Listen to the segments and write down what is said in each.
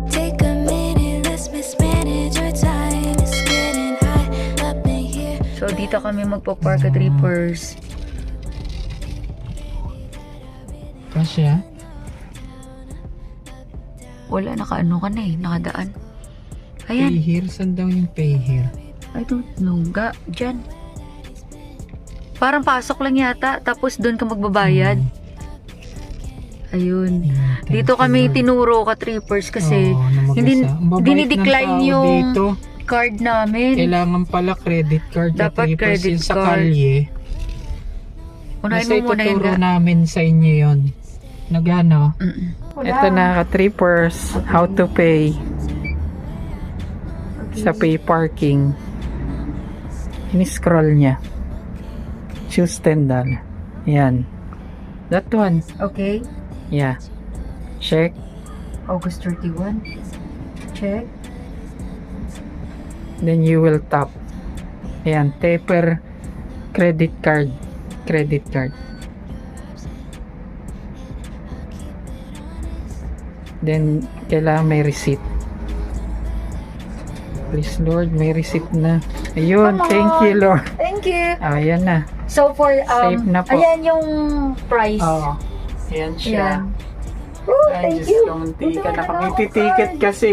Take a minute, let's mismanage our time. It's getting hot up in here. So, dito kami magpa-park at Reapers. Kasya? Wala, nakaano ka na eh, nakadaan. Pay Ayan, here? Saan daw yung pay here? I don't know, dyan. Parang pasok lang yata, tapos doon ka magbabayad. Ayun. Dito kami tinuro ka Trippers kasi hindi dinidecline yung dito. card namin. Kailangan pala credit card at Dapat 3% credit sa card. kalye. Unahin Kasi mo muna yun. ituturo namin sa inyo yun. Nagano? Ito na ka Trippers, how to pay sa pay parking. Ini-scroll niya. Choose $10. Yan. That one. Okay. Yeah. Check. August 31. Check. Then you will tap. Ayan. Taper credit card. Credit card. Then, kailangan may receipt. Please Lord, may receipt na. Ayun, Come on. thank you Lord. Thank you. Ayan na. So for Safe na po. ayan yung price. Oo. Ayan siya. Ayan. Oh, Ay, thank Diyos you. ko, munti ka na Buti kami. ako, Titiket card. kasi.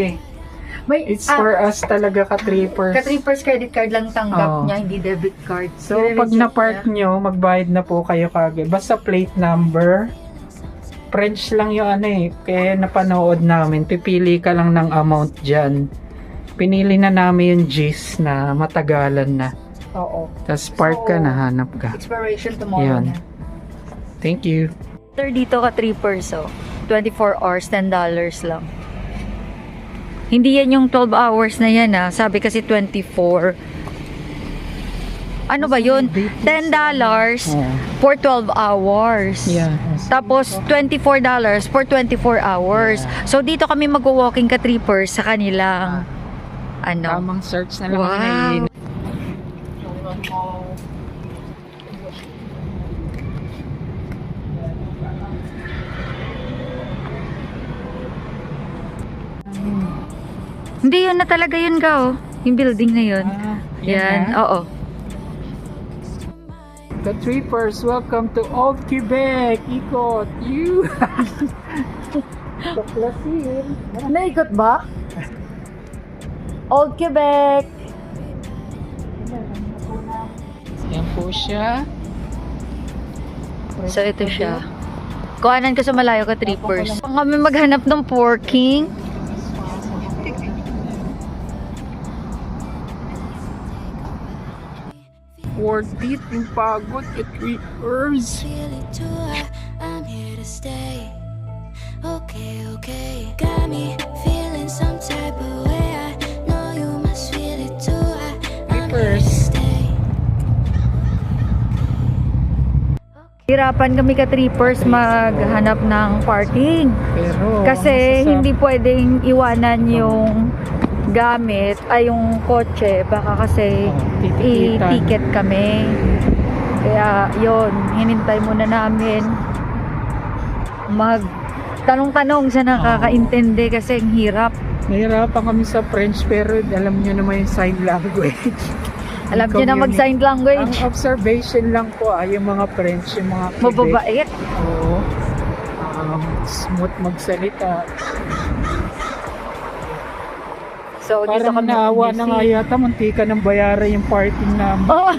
May It's for us talaga ka-trippers. Ka-Trippers credit card lang tanggap Oo. niya, hindi debit card. So, pag na-park nyo, magbayad na po kayo kagad. Basta plate number. French lang yung ano eh. Kaya napanood namin. Pipili ka lang ng amount dyan. Pinili na namin yung GIS na matagalan na. Oo. Tapos park ka, So, nahanap ka. Expiration tomorrow Yan. na. Thank you. After dito ka-Trippers, 24 hours, $10 lang. Hindi yan yung 12 hours na yan Sabi kasi 24. Ano ba yun? $10 Oh. for 12 hours. Yeah. Tapos $24 for 24 hours. So dito kami mag-walking ka-Trippers sa kanilang ano. Tamang search na lang. Wow. Hindi yun na talaga yun yung building na yun. Yan, oo. The Trippers, welcome to Old Quebec. Ikot. You. Tuklasin. Naikot ba? Old Quebec. Yan po siya. So ito siya. Kuhanan ko sa malayo ka-Trippers. Kami maghanap ng parking. Worth it yung pagod at Trippers. Feel it too, I'm here to stay. Okay, okay. Got me feeling some type of way. I know you must feel it too. I'm here to stay. Hirapan kami ka-Trippers maghanap ng parking. Pero, Kasi hindi pwedeng iwanan yung gamit ay yung kotse baka kasi titikitan. i-ticket kami. Kaya yon, hinintay muna namin mag tanong-tanong sa nakakaintindi kasi ang hirap. Nahirapan kami sa French pero alam nyo naman yung sign language. Alam niyo na mag-sign language. Ang observation lang po yung mga French, yung mga Quebec. Mababait. Oo. Smooth magsalita. So, dito Parang kami naawa busy. na nga yata, munti ka ng bayaran yung parking namin. Oh.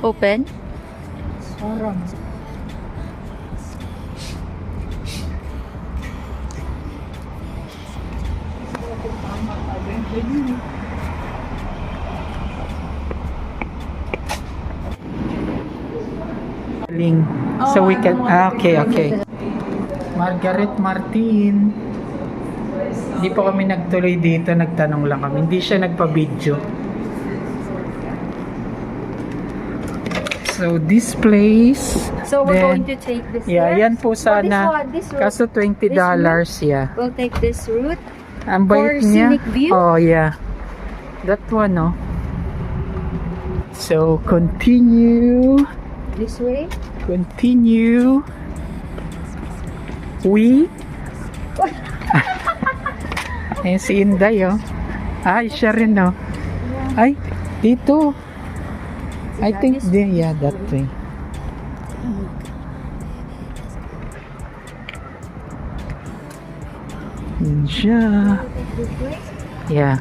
Open? Parang. So we can, okay. Margaret Martin. Hindi pa kami nagtuloy dito, nagtanong lang kami. Hindi siya nagpa-video. So this place. So, we're then, going to take this Yeah, here. yan po sana. This route. Kaso $20, yeah. We'll take this route. Ang For bait niya. scenic view? Oh, yeah. That one, no? So, continue. This way? Continue. We. Ayan si Inday, oh. Ay, siya rin, oh. Ay, dito. I think, yeah, that way. Yun siya. Yeah.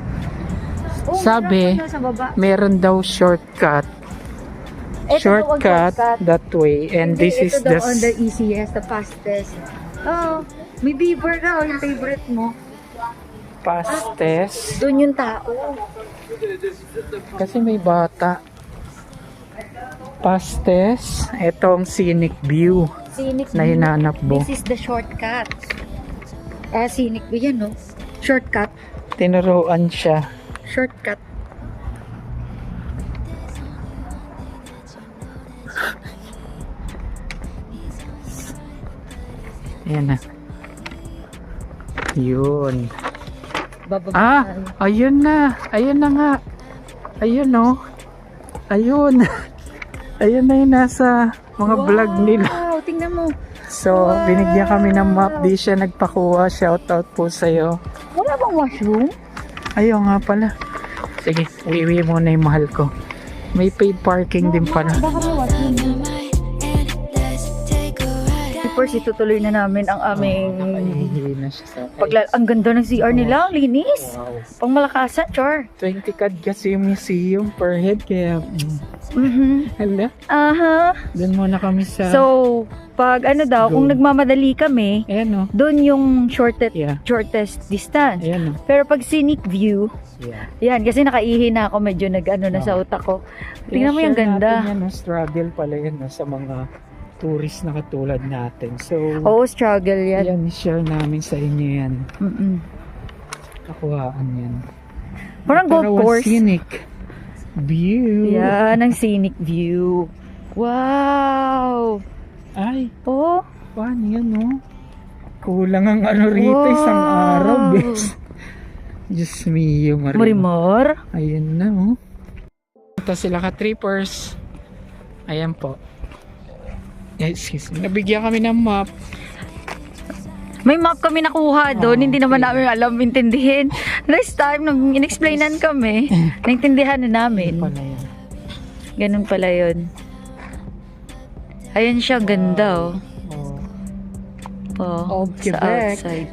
Oh, Sabi, meron pa doon sa baba. meron daw shortcut. Ito daw ang Shortcut that way. And Hindi, this is ito daw on the the easiest, the fastest. Oh, may beaver daw, yung favorite mo. fastest. Doon yung tao. Kasi may bata. Fastest. Itong scenic view Scenic na view. hinanap mo. This is the shortcut. Scenic view yan, no? Shortcut. Tinuruan siya. Shortcut. Ayan na. Yun. Bababa Ah, tayo. ayun na. Ayun na nga. Ayun, oh. Ayun. Ayun na yung nasa mga vlog nila. Wow, tingnan mo. So, binigyan kami ng map. Di siya nagpakuha. Shoutout po sa'yo. Wala bang washroom? Ayaw nga pala. Sige, uwi muna yung mahal ko. May paid parking din pala. Baka may washroom. And let's take a ride. First, itutuloy na namin ang aming Nahihihi na siya sa ang ganda ng CR nila, ang linis. Wow. Pang malakasan, char. 20 cad kasi yung museum per head. Kaya, hala. Aha. Doon muna kami sa... So, pag ano daw, Go. kung nagmamadali kami, ayan, oh. doon yung shortest Yeah. distance. Ayan, oh. Pero pag scenic view, Yeah. yan, kasi nakaihi na ako, medyo nag-ano na sa utak ko. Tingnan mo yung Share ganda. natin yan, no? Struggle pala yan, no? Sa mga tourist na katulad natin. So, Oo, struggle yan. yan, share namin sa inyo yan. Mm-mm. Kakuhaan yan. Parang golf Tarawan course. Scenic view. Yan, ang scenic view. Wow! Ay, Oh, paano yan, no? Kulang ang ano rito, Wow. isang araw, bes. Diyos mio, Marimar. Ayun na, oh. Ito sila ka-trippers. Ayan po. Excuse me. Nabigyan kami ng map. May map kami nakuha doon, hindi naman namin alam intindihin. Next time, nung in-explainan kami, naintindihan na namin. Ano pala yan? Ganun pala yun. Ayan siya, ganda oh. Oh, Of sa Quebec. outside.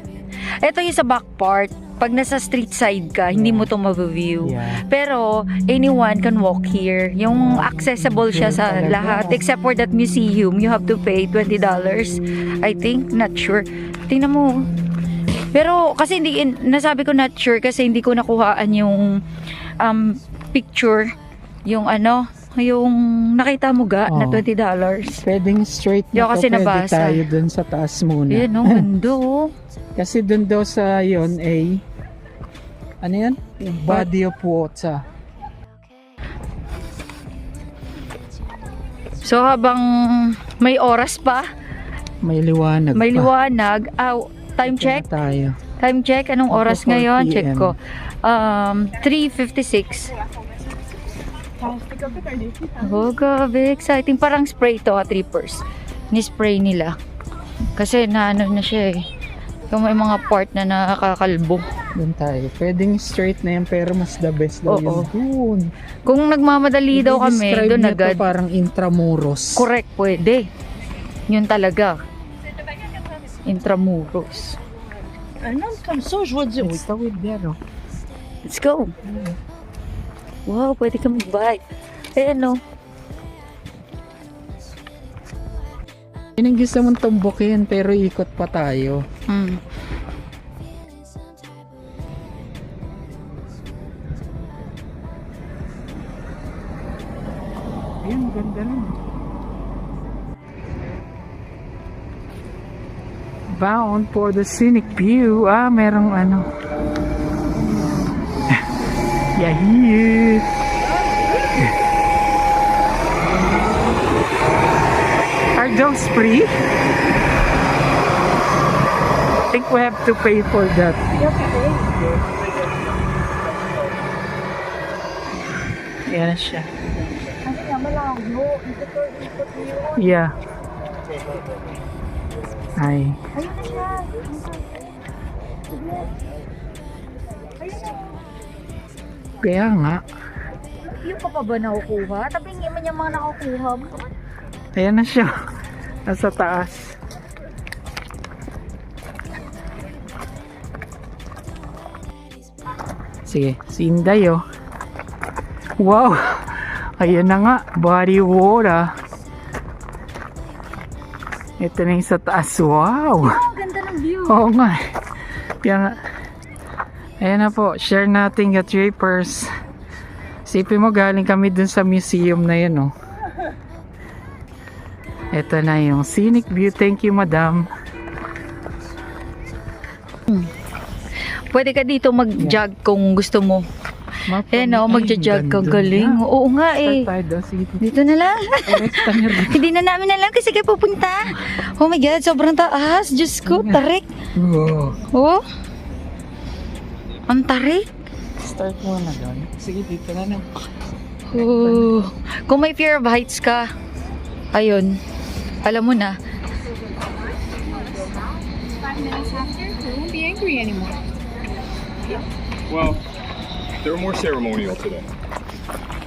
Ito yung sa back part. Pag nasa street side ka, hindi mo to ma-view. Yeah. Pero, anyone can walk here. Yung accessible siya sa Talaga. lahat. Except for that museum, you have to pay $20. I think, not sure. Tingnan mo. Pero, kasi hindi, nasabi ko not sure kasi hindi ko nakuhaan yung picture. Yung ano, yung nakita mo ga na Oh. $20. Pwedeng straight Yo, na kasi to. Pwede nabasa. tayo dun sa taas muna. Ayan, oh, ganda oh. Kasi dun daw sa yon ano yan? Body of water. So, habang may oras pa, May liwanag may pa. liwanag. Time check? Kaya tayo. Time check? Anong oras 4 ngayon? PM. Check ko. 3:56. Oh, grabe. Exciting. Parang spray to, trippers. Ni-spray nila. Kasi naano na siya eh. Yung may mga part na nakakalbo. Dun tayo. Pwedeng straight na yan pero mas the best daw Oo. yun. Dun. Kung nagmamadali daw kami, I-describe doon niyo to agad. parang intramuros. Correct, pwede. Yun talaga. Intramuros. It's tawid there, oh. Let's go. Wow, pwede ka mag-bike. Ayan o. Yun ang gusto mong tumbukin pero ikot pa tayo. Ayun, ganda rin. Bound for the scenic view. Ah, merong ano. Yahoo! Are those free? I think we have to pay for that. Yan siya. malayo. Ikot yun. Yeah. Ay. Ayun na siya. Kaya nga. Yung ka pa ba nakukuha? Tabingin mo niya mga nakukuha mo. Ayan na siya. Nasa taas. Sige, si Inday oh. Wow! Ayan na nga, body water. Ito na yung sa taas. Wow! Oh, ganda ng view. Oo nga. Kaya nga. Ayan na po, share natin yung trippers. Sipin mo, galing kami dun sa museum na yun oh. Ito na yung scenic view. Thank you, madam. Pwede ka dito mag-jog kung gusto mo. Eh no, magja-jog ka. Galing. Oo nga eh. Dito na lang. Hindi na namin alam kasi kayo pupunta. Oh my God, sobrang taas. Diyos ko, tarik. Wow. Oh. Ang tarik. Start mo na doon. Sige, dito na lang. Oh. Kung may fear of heights ka, ayun, alam mo na. 5 minutes after, we won't be angry anymore. Well, they were more ceremonial today.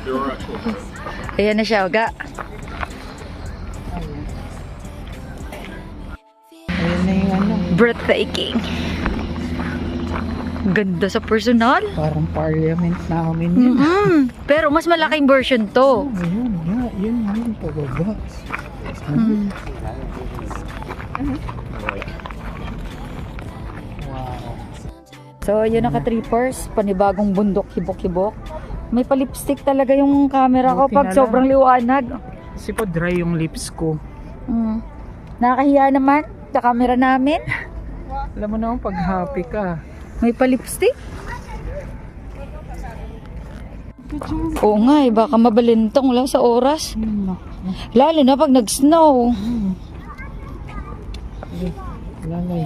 There were actual. Ayan na siya, Oga. Ayan na yung ano. Breathtaking. Ganda sa personal. Parang parliament namin yun. Pero mas malaking version to. Ayun, yun, pababa. Mm. Wow. So, yun naka-trippers. Panibagong bundok, hibok-hibok. May palipstick talaga yung camera ko Buti pag na lang. sobrang liwanag. Kasi po dry yung lips ko. Nakakahiya naman sa camera namin. Alam mo naman pag happy ka. May palipstick. Oo nga eh, baka mabalintong lang sa oras. Lalo na pag nag-snow. Lalay.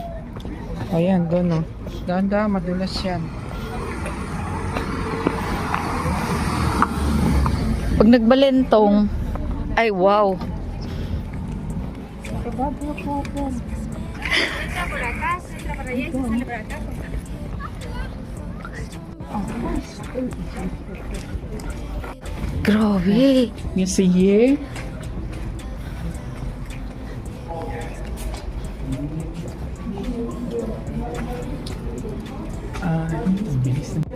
Ayan, doon o. Dahan-dahan, madulas yan. Pag nagbalintong, ay wow. Grabe. Yung sige. Ang bilis na.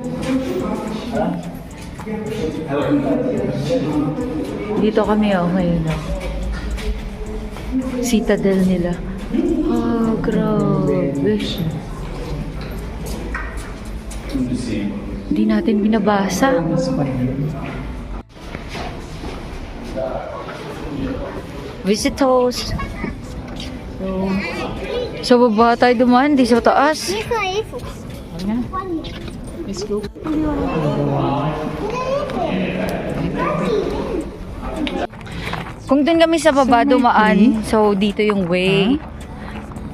Dito kami ngayon Citadel nila. Oh, grabe. Hindi natin binabasa. Visitors. So baba tayo dumaan, di sa taas. Ayan. Let's go. Kung dun kami sa baba dumaan, so dito yung way.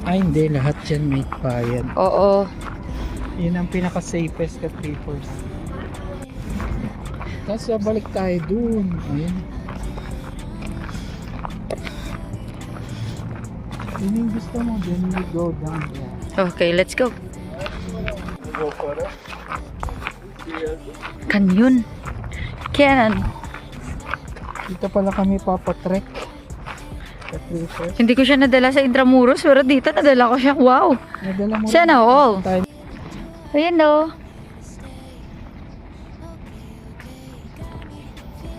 Ay, hindi. Lahat dyan may bayad. Oo. Yun ang pinaka-safest ka trippers. Tapos balik tayo dun. Ayun. Yun yung gusto mo. Then we go down there. Okay, let's go. Canyon. Canyon. Dito pala kami papatrek. Ka trippers. Hindi ko siya nadala sa Intramuros, pero dito nadala ko siya. Wow. Nadala mo Sana rin. all. Tayo. Ayan o.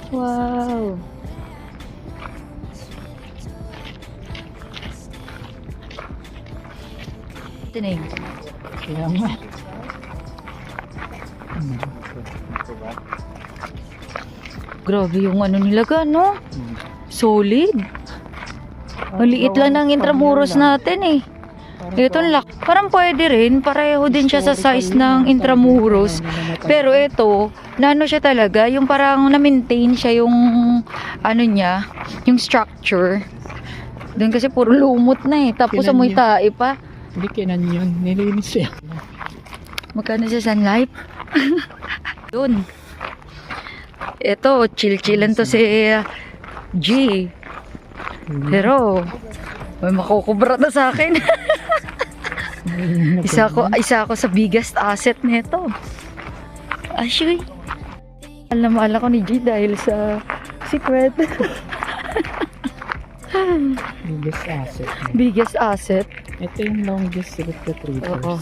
Wow. Tinig. Kaya nga. Grabe yung ano nila ka, no? Solid. Maliit lang ng Intramuros natin eh. Ito lak. Parang pwede rin. Pareho din siya sa size ng Intramuros. Pero ito, nano siya talaga. Yung parang na-maintain siya yung ano niya, yung structure. Doon kasi puro lumot na eh. Tapos Kinan amoy yun. tae pa. Hindi kinan yun. Nilinis siya. Magkano sa Sun Life? Doon. Ito, chill-chillan to si G. Pero, may makukubra na sa akin. isa ako sa biggest asset nito. Ashoy. Alam ko ni G dahil sa secret. Biggest asset. Biggest asset. Ito yung longest route to Trippers. Oo.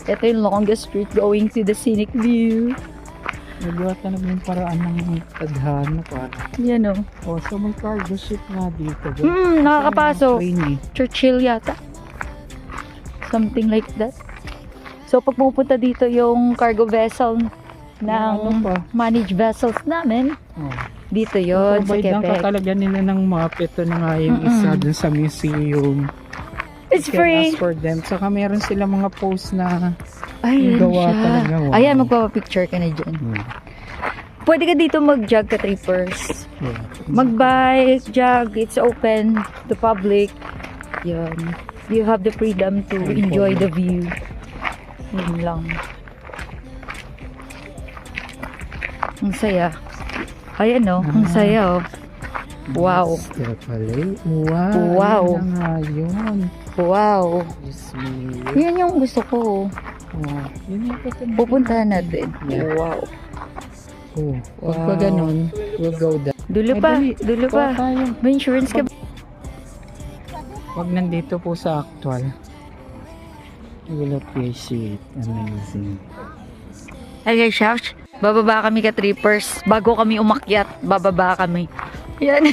Ito yung longest street going to the scenic view. Nagawa na yung paraan ng tadhana para. Yan o. Oh, so may cargo ship nga dito. Nakakapasok. Train eh. Churchill yata. Something like that. So pag pupunta dito yung cargo vessel ng Ano pa? managed vessels namin, Oh. dito yon sa Provide lang Quebec. talaga nila ng map. Ito na nga yung isa dun sa museum. It's You can free. ask for them. Saka meron sila mga post na Ayun gawa siya. talaga. Wow. Ayan, magpapapicture ka na dyan. Pwede ka dito mag-jog ka trippers. Yeah. Mag-bike, jog, it's open to public. Yan. You have the freedom to enjoy the view. Yun lang. Ang saya. Ayan o, ang saya o. Wow. Basta pala eh. Wow. Wow. Yun na nga yun. Wow. Diyos me. Yan yung gusto ko. Oh, yun yung katanong. Pupuntahan natin. Yeah. Wow. Oh, wag pa ganun. We'll go down. Dulo pa. Madali. Dulo pa. Kuha tayo. May insurance ka ba? Wag nandito po sa actual. You will appreciate. Amazing. Ay, Shash, bababa kami ka trippers. Bago kami umakyat, bababa kami. Yan.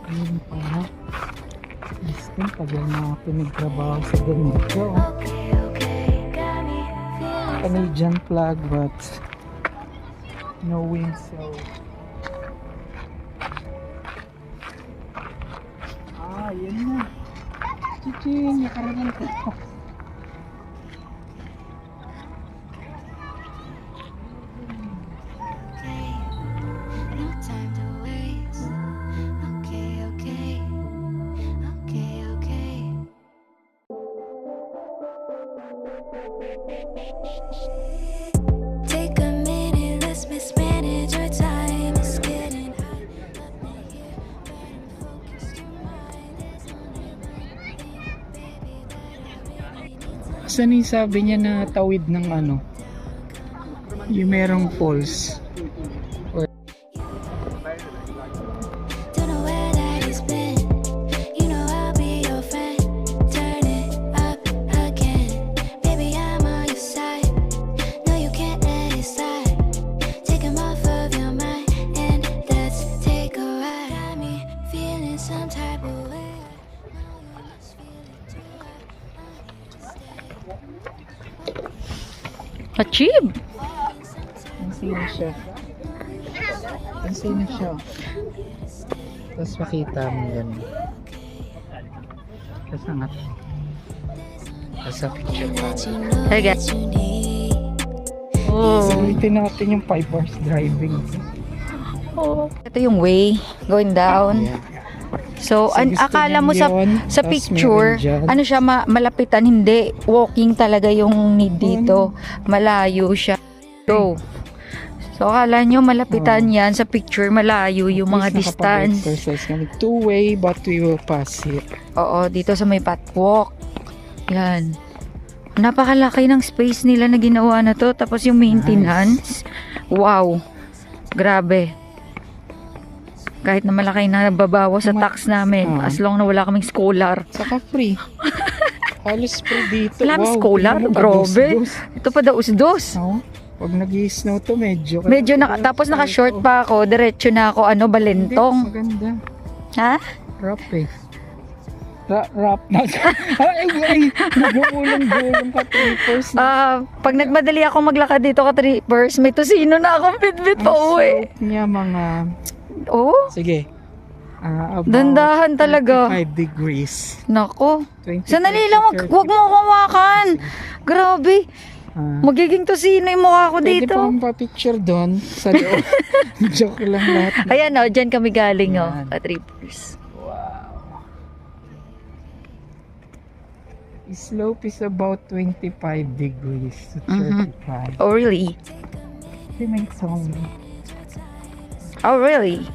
Ayun pala. Gusto, tagal na ako nagtrabaho sa ganito. Okay, okay, got me feeling. Canadian flag but no wind, so yun na. Chiching, nakaragan ko. Okay, no time to waste. Okay, okay, okay, okay. Take a minute, let's mismanage our time. It's getting hot up in here, but I'm focused. Your mind is on it, baby. But I really need to. Saan yung sabi niya na tawid ng ano? Yung merong falls. Don't know where that has been. You know I'll be your friend. Turn it up again. Baby, I'm on your side. No, you can't let it slide. Take 'em off of your mind and let's take a ride. Got me feeling some type of way. No, you must feel it too. Achieve! Ang sino siya? Ang sino siya? Tapos makita mo yan. Tapos angat. Tapos sa picture pa. Let you know Hey, guys. what you need. Oh. Ulitin natin yung 5 hours driving. Ito yung way going down. So, So, gusto akala niya mo sa yun, sa tas picture, meron dyan. ano siya, malapitan, hindi. Walking talaga yung need dito. Malayo siya. So, akala nyo malapitan yan. Sa picture, malayo yung mga distance. Exercise kami. 2-way but we will pass it. Oo, dito sa may patwalk. Yan. Napakalaki ng space nila na ginawa na to. Tapos yung maintenance. Wow. Grabe. Kahit na malaki na babawas sa tax namin. As long na wala kaming scholar. Saka free. Halos free dito. Wala kaming Wow, scholar? tingnan mo, Grabe. padus-dus. Ito pa daus-dos. No? Pag nag-i-snow to, medyo... Tapos naka-short pa ako. Diretso na ako, Hindi, balentong. maganda. Ha? Rap eh. Rap na. ay, nag-uulong-gulong ka trippers. Pag nagmadali ako maglakad dito ka trippers, may tusino na akong bit-bit pa uwi. Slope niya mga... Oh, Sige. About dandahan talaga. 25 degrees. Nako. 25 Sandali lang, to 30. wag mo hawakan. Grabe. Magiging tusino yung mukha ko Pwede dito. pa akong pa-picture doon sa loob. Joke lang lahat. Ayan o, dyan kami galing o. Yan. Ka trippers. Slope is about 25 degrees to 35. Oh, really? May song. Oh, really?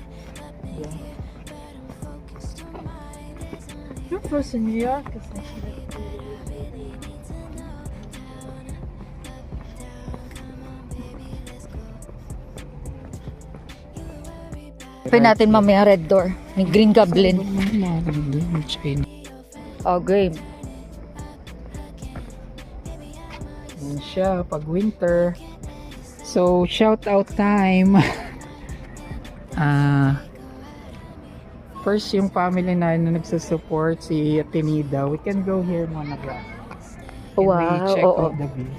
You're close in New York. Open natin mamaya red door. May green goblin. Oh, game. Yan siya pag winter. So, shout out time. First yung family na nagsusupport si Atenida. We can go here muna ba? Can we Wow, check oo. out the view?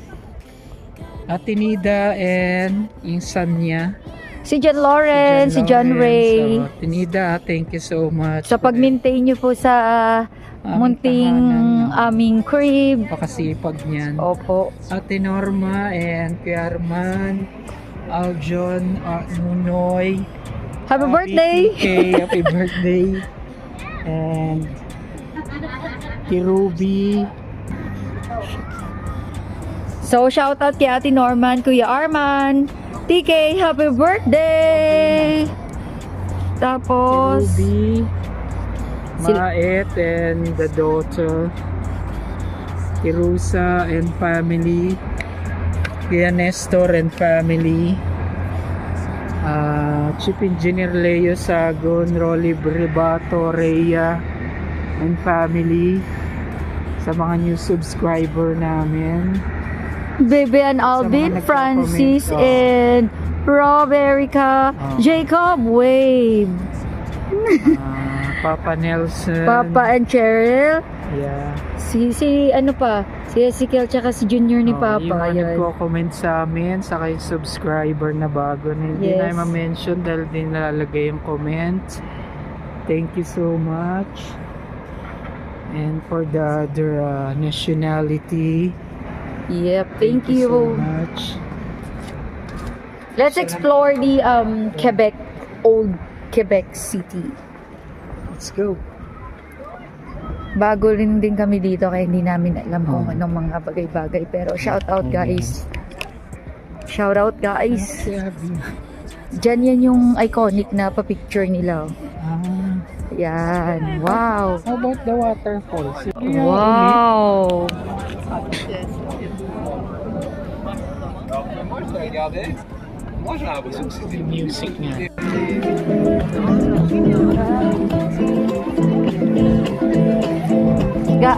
Atenida and yung son niya. Si John Lawrence, si John Ray. So, Atenida, thank you so much. Sa pag-maintain nyo po sa munting aming crib. Pakasipag niyan. Opo. Ate Norma and Kuya Arman, Aljon, Nunoy. Happy birthday! PK, happy birthday. And Kirubi. So, shoutout kay Ate Norman, Kuya Arman, TK, happy birthday! Tapos, Kirubi. Sil- Maet and the daughter. Kirusa and family. Kuya Nestor and family. Chief Engineer Leo Sagon, Rolly Bribato, Rhea and family. Sa mga new subscriber namin. Bebe and Alvin, mga Francis, nagko-comment, and Rob, Erica, Jacob, Wave, Papa Nelson. Papa and Cheryl, Yeah. si ano pa, si Ezekiel tsaka si Junior ni Yung Papa. mga Yan. nagko-comment sa amin, saka yung subscriber na bago na hindi Yes. na ma-mention dahil din nalalagay yung comment. Thank you so much. And for the other nationality, Yep, thank so you. much. Let's explore the Quebec, old Quebec City. Let's go. Bago rin din kami dito kaya hindi namin alam kung anong mga bagay-bagay. Pero shout out guys. Shout out guys. Diyan yan yung iconic na pa-picture nila. Yan. Wow. How about the waterfalls? Wow. Yung music niya. Ga.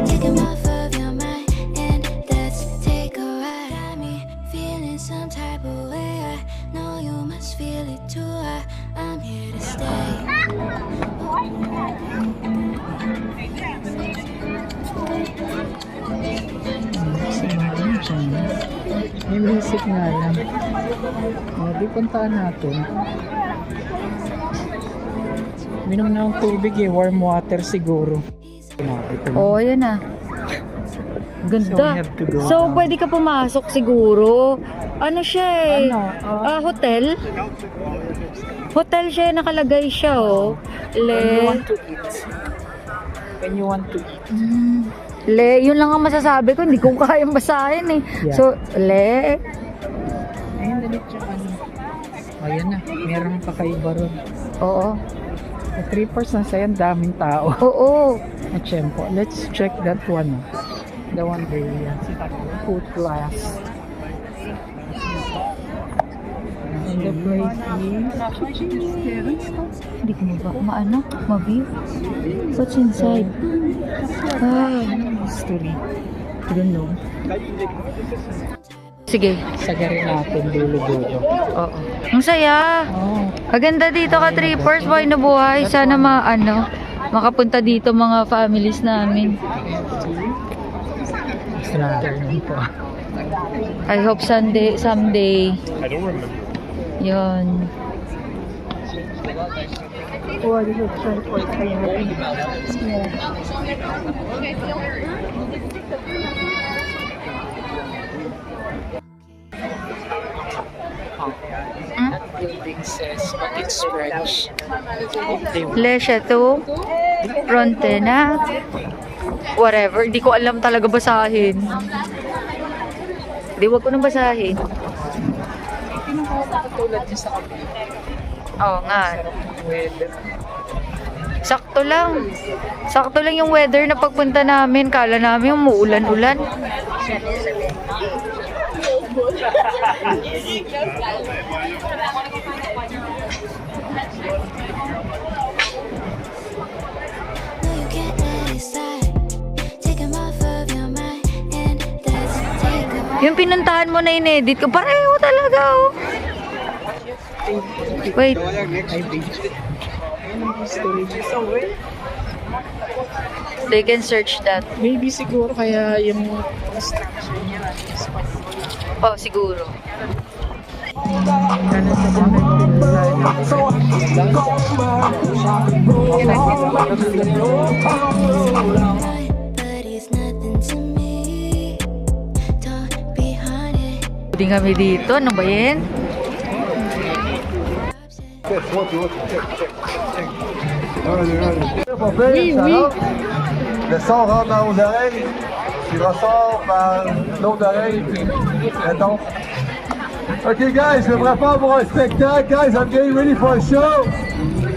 Take 'em off of your mind and let's take a ride. Got me feeling some type of way. I know you must feel it too. I'm here to stay. May music nga lang. Di puntaan natin. Minom na ng tubig warm water siguro. Oh, yan na. So we Ganda. have to go So, down. pwede ka pumasok siguro. Ano siya eh? Ano? Hotel? Hotel siya, nakalagay siya oh. When you Le. want to eat. When you want to eat. Le, yun lang ang masasabi ko. Hindi ko kayang basahin eh. Yeah. So, Le. Ayun, dalit siya ano. Ayan na, meron kakaiba ron. Oo. Sa Trippers na sa'yo, daming tao. Oo. At syempre, let's check that one. The one there, yeah. Food class. And the place is... Hindi ko maano, ma-view. What's inside? Ah, History. I don't know. Sige. Sagarin natin, dulo-dulo. Oo. Ang saya. Oh, Kaganda dito ka, Trippers. Buhay na buhay. Sana makapunta dito mga families namin. Strater po. I hope someday. I don't remember. Yun. Oh, this is transport. Building says, but it's French. Le Chateau Frontenac. Whatever. Hindi ko alam talaga basahin. Hindi, wag ko nang basahin. Katulad niya sa kapila. Oo nga. Weather. Sakto lang. Sakto lang yung weather na pagpunta namin. Kala namin umuulan-ulan. No, you can't let it slide. Take 'em off of your mind, and let's take a Yung pinuntahan mo na in-edit ko, pareho talaga oh. Wait. Ay, beach. They can search that. Maybe siguro kaya yung structure niya. Oh, siguro. but it's nothing to me. Don't be haunted. Hindi kami dito. Ano ba yan? Oui, oui. Le sang rentre dans vos oreilles, il ressort par l'autre oreille, puis attends. Okay guys, je me prépare pour un spectacle. Guys, I'm getting ready for a show.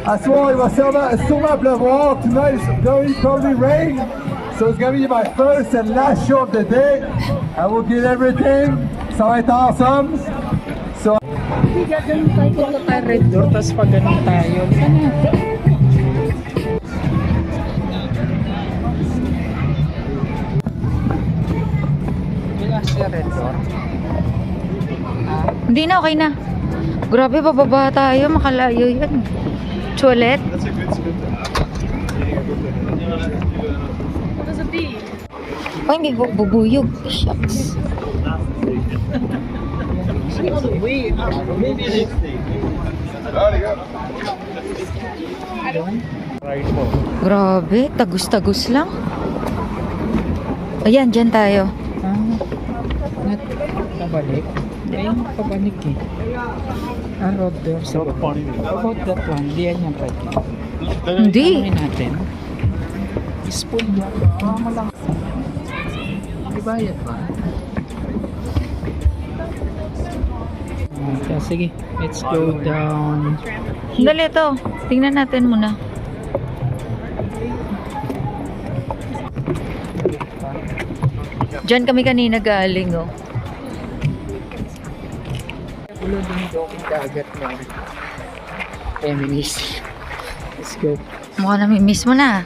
À soir, il va sûrement pleuvoir. Tonight it's going to probably rain. So it's going to be my first and last show of the day. I will give everything. Ça va être awesome. So, Hindi gaganon tayo. Punta tayo red door, tapos pag ganun tayo. Sana. Wala siya red door. Hindi na, okay na. Grabe, bababa tayo. Makalayo yan. Toilet? Oh, hindi ko bubuyog. Shucks. Grabe, tagus-tagus lang. Ayan, dyan tayo. Pabalik. Ayun, pabalik eh. Road door sa baba. About that one, di yan yung red. Hindi. Tanungin natin. Spoon yan. Tama lang. Ibayad ba? Okay, sige, let's go down. Dali ito. Tingnan natin muna. Diyan kami kanina galing, oh. Ulo din doon dagat na feminist. Let's go. Mukhang namimiss mo na.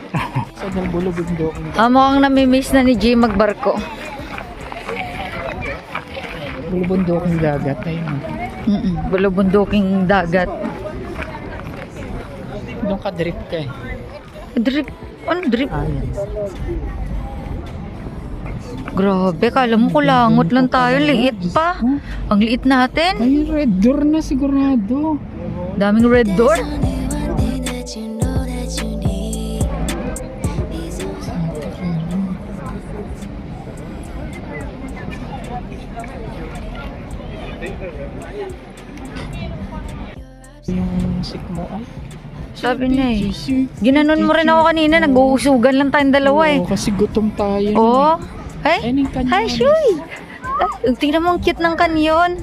So, nagbulo din doon. Mukhang namimiss na ni G magbarko. Bulubundok ng dagat. Ayun. Bulubunduking dagat. Doon ka drip ka eh. Drip. Ano drip? Ayan. Grabe, kala mo kulangot lang tayo. Liit pa. Ang liit natin. Ayun, red door na sigurado. Daming red door. There's only one thing that you know that you need. These Yung sick mo ay. Sabi na eh. Ginanon mo rin ako kanina. Nag-uusugan lang tayong dalawa eh. Oo, kasi gutom tayo. Oh. Ay, Ayun yung kanyon. hi, Shuy. Ay, tingnan mo ang cute ng kanyon.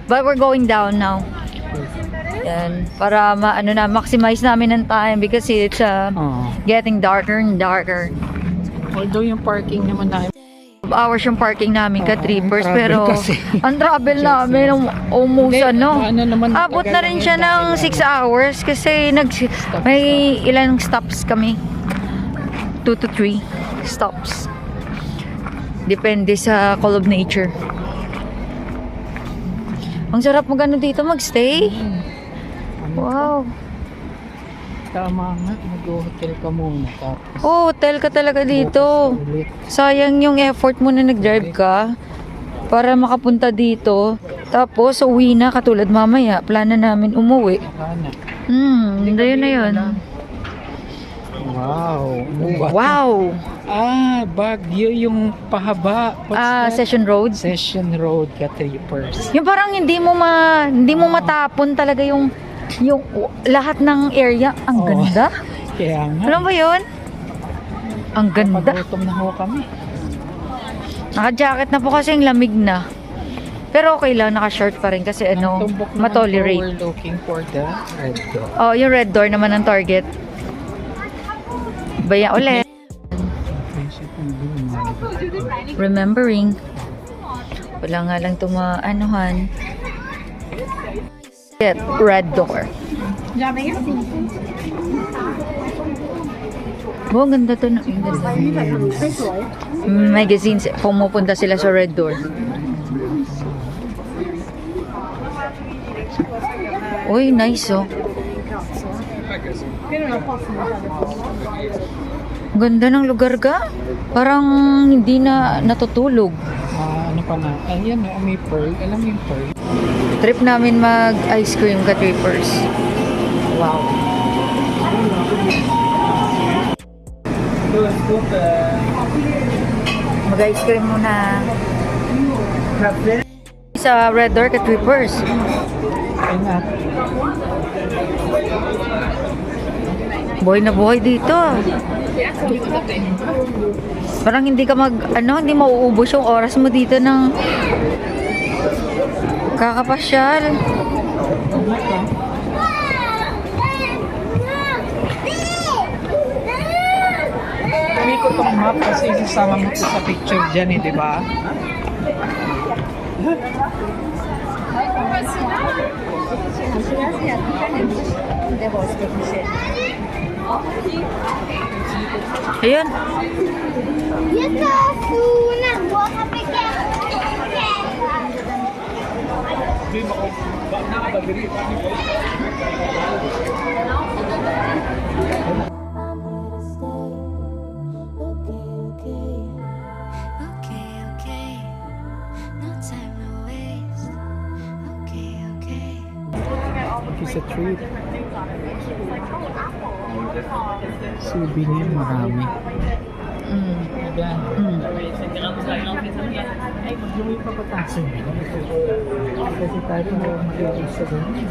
But we're going down now. Yan, para maximize namin ng time because it's Oo. getting darker and darker. Although yung parking naman na 2 hours yung parking namin ka trippers, ang travel pero kasi. ang travel namin umusa no. Ano naman, Abot na rin siya ng 6 hours kasi may ilang stops kami. 2 to 3 stops. Depende sa Call of Nature. Ang sarap magano dito magstay. Wow. Tama nga, mag-hotel ka muna. Tapos, Oh, hotel ka talaga dito. ulit. Sayang yung effort mo na nag-drive ka para makapunta dito. Tapos uwi na katulad mamaya. Plano namin umuwi. Sana. Yun na yun. Wow. Ano ba? Wow! Baguio yung pahaba. What's that? Session Road. Session Road ka-trippers. Yung parang hindi mo matapon talaga yung lahat ng area. Ang Oo. ganda. Kaya nga. Alam mo yun? Ang ganda. Pagutom na ho kami. Naka-jacket na po kasi yung lamig na. Pero okay lang, naka-short pa rin kasi Ang tumbok naman po, matolerate. we're looking for the red door. Oh, yung red door naman ang target. Bayan ulit. Remembering. Wala nga lang tumaanuhan. Get red door. Oh, ganda to. Magazines. Pumupunta sila sa red door. Uy, nice oh. Ganda ng lugar ka. Parang hindi na natutulog. Ano pa na? Ayan, may pearl. Alam mo yung pearl? Trip namin mag-ice cream ka trippers. Wow. Mag-ice cream muna. Sa Red Door ka trippers. Ay nga. Buhay na buhay dito. Parang hindi ka hindi mauubos yung oras mo dito ng kakapasyal. Gawin ko tong map kasi isasama mo to sa picture dyan di ba? Ayun. Okay, okay. No time to waste. Okay, okay. It's a trip. Souvenir marami. Ayan. Ay, mag-gawin pa patasin. Kasi tayo mag-gawin sa ganyan.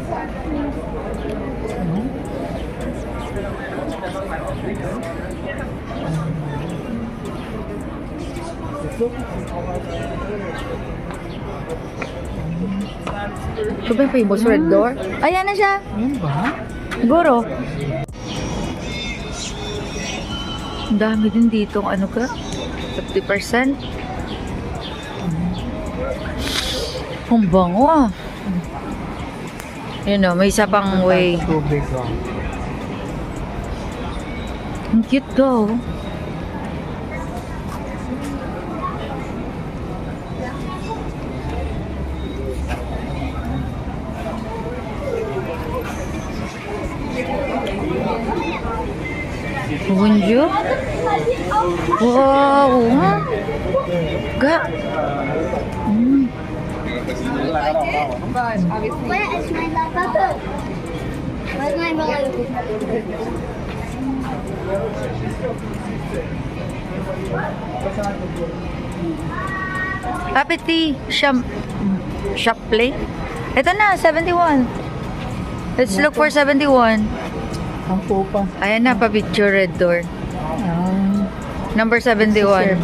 Ito ba yung famous Red Door? Ayan na siya. Ayan ba? Siguro. Ang dami din dito. Ano ka? 50%. Ang bango ah. Yun o, may isa pang way. Tubig oh. Ang cute daw. Bonjour. Wow. Ga. Where is my laptop? Where's my balloon? Apeti. Shop plate. Ito na, 71. Let's look for 71. Ang pupa. Ayan na, pa-picture Red Door. Number 71.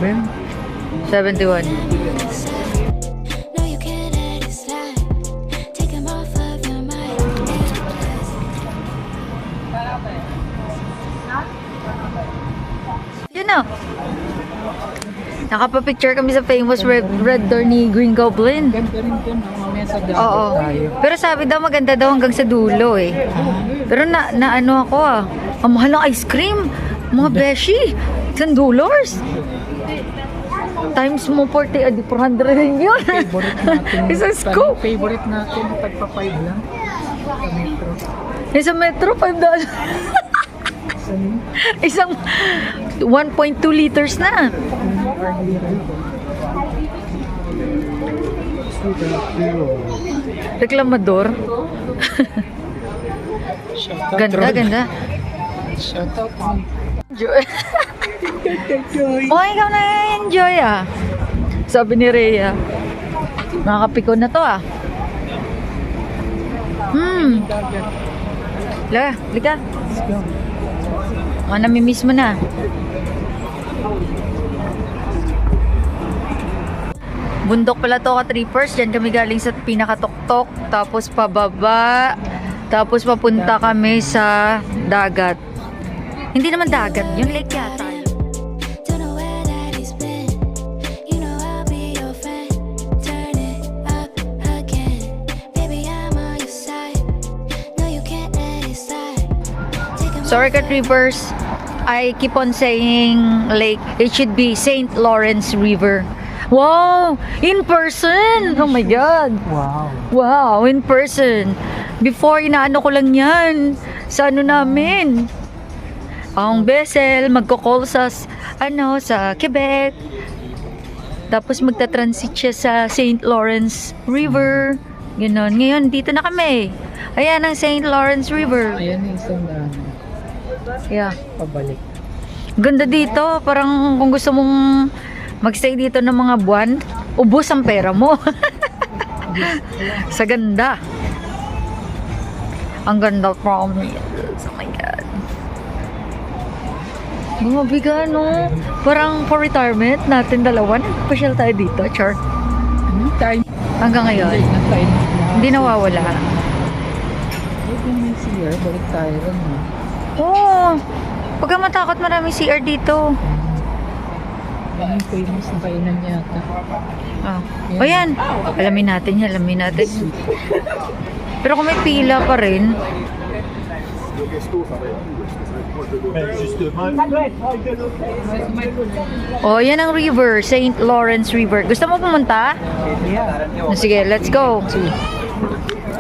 71. No, you can't let it slide. Take 'em off of your mind. Yun na. Nakapa-picture kami sa famous Red Door ni Green Goblin. Ganda rin dun. Mamaya sa dagat Oo. tayo. Pero sabi daw maganda daw hanggang sa dulo eh. Pero na ano ako ah. Ang mahal ng ice cream. Mga beshi. $10. Times mo 40, 400 rin yun. Favorite natin. Isang scoop. Favorite natin. Tagpa 5 lang. Sa metro. Sa metro, $5. Isang 1.2 liters na. Reklamador. Shoutout, Ganda, Rod. ganda. Shoutout. Enjoy. Oh, ikaw na enjoy ah. Sabi ni Rhea. Nakakapikon na to ah. Lika. Let's go. Namimiss mo na. Bundok pala to ka-trippers. Diyan kami galing sa pinakatuktok. Tapos pababa. Tapos papunta kami sa dagat. Hindi naman dagat. Yung lake yata. Don't know where that he's been. You know I'll be your friend. Turn it up again. Baby, I'm on your side. No, you can't let it slide. Take a Sorry ka-trippers. I keep on saying lake. It should be St. Lawrence River. Wow! In person! Oh my God! Wow. Wow! In person! Before, inaano ko lang yan. Sa ano namin. Ang vessel, magko-call sa, sa Quebec. Tapos magta-transit siya sa St. Lawrence River. Ganon. Ngayon, dito na kami. Ayan ang St. Lawrence River. Ayan yung isang daan. Yeah. Pabalik. Ganda dito. Parang kung gusto mong magstay dito ng mga buwan, ubos ang pera mo. Sa ganda. Ang ganda promise. Oh my God. Bumabiga, no? Parang for retirement natin dalawa. Nag-special tayo dito, Char. Time. Hanggang ngayon. Time. Hindi nawawala. Pwede may CR. Balik tayo rin. Oo. Huwag kang matakot, maraming CR dito. Yan yung famous na kainan yata. O yan. Alamin natin yan. Alamin natin. Pero kung may pila pa rin. Oh, yan ang river. St. Lawrence River. Gusto mo pumunta? Yeah. Sige, let's go.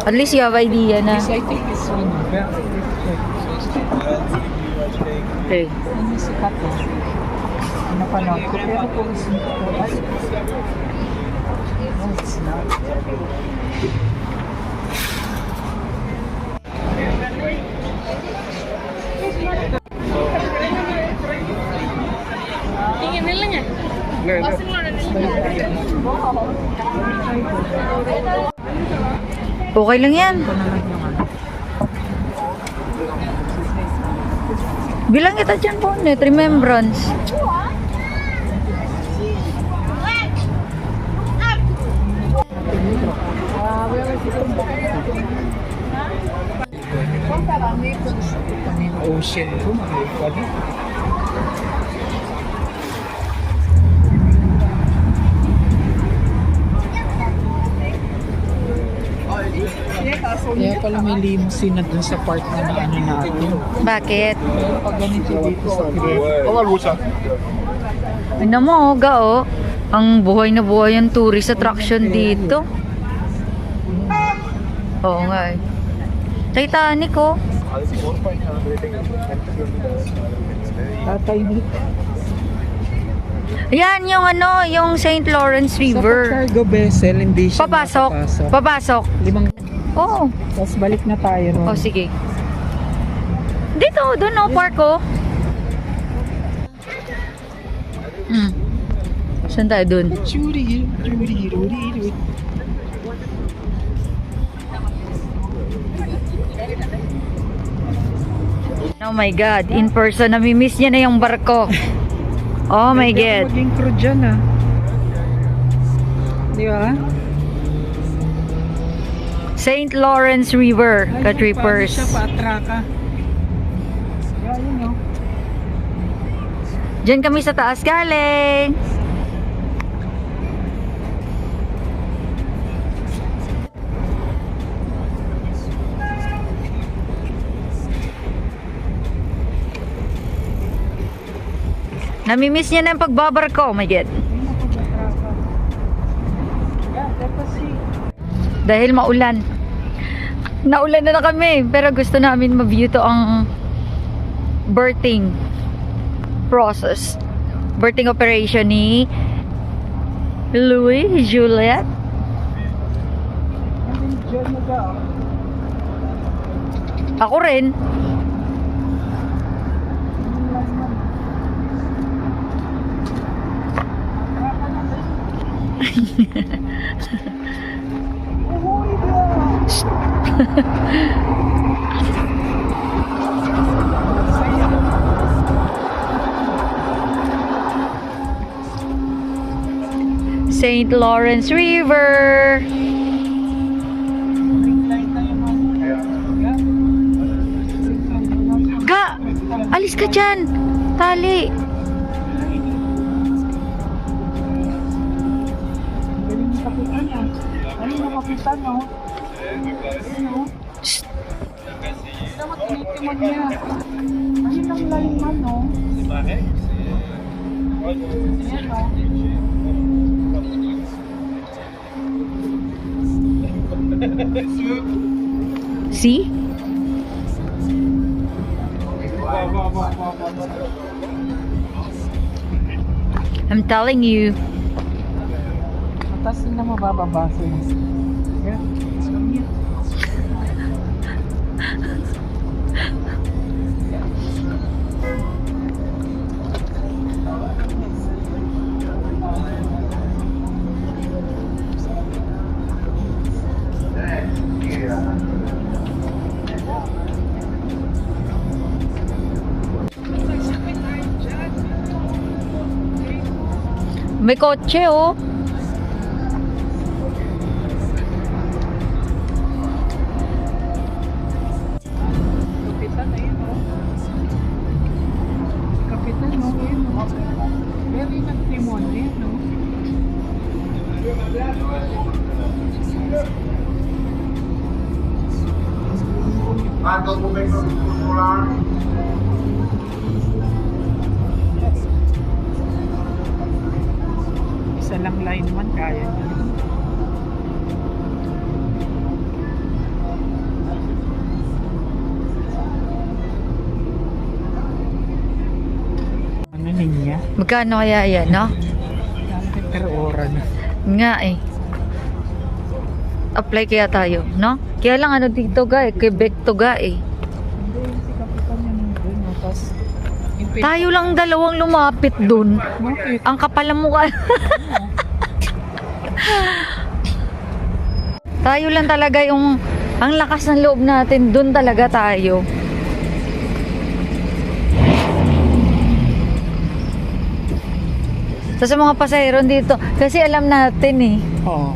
At least you have idea na. I think this one. Okay. Ano si Kato? Napanood ko. Pero kung is no, it's not. Okay lang yan. Bilang kita dyan po, net remembrance. Ocean ko, mga Kaya pala may limousine na dun sa park na ano natin. Bakit? Pero pag ganito dito sa Quebec, Ano mo, gao. Ang buhay na buhay ang tourist attraction dito. Oo nga eh. Titanic oh. tatay dito. Yan yung ano, yung St. Lawrence Sa River. cargo vessel, hindi siya Papasok. makapasok. Papasok. Limang, Oo. tapos balik na tayo ron. Oh, sige. Dito, doon oh, park oh. Saan tayo doon? Churi, churi, churi, churi. Oh my God, in person, namimiss niya na yung barko. Oh my God. Maging crew dyan ah. Di ba? St. Lawrence River, ka-trippers. Siya pa-atraka. Yan o. Diyan kami sa taas galing. Namimiss niya na yung pagbabarko. Oh my God. Dahil maulan. Naulan na kami. Pero gusto namin ma-view to ang berthing process. Berthing operation ni Louis, Juliet. Ako rin. St. Lawrence River. Ga! Alis ka dyan! Tali! Shh! See? I'm telling you. Matas na mabababa sila. May kotse oh. Kapitan na yun, oh. Kapitan, oh, yun, oh. Very nagtimon, yun, oh. Isa lang line man, kaya niya. Ano niya? Magkano kaya yan, no? Per ora na. Nga eh. Apply kaya tayo, no? Kaya lang ano dito ga eh. Quebec to ga eh. Hindi, si Kapitan yun doon, no? Tapos, yung Tayo lang dalawang lumapit dun. Bakit? Ang kapal ng mukha. Tayo lang talaga yung ang lakas ng loob natin, dun talaga tayo. Sa mga pasahero dito, kasi alam natin eh. Oo.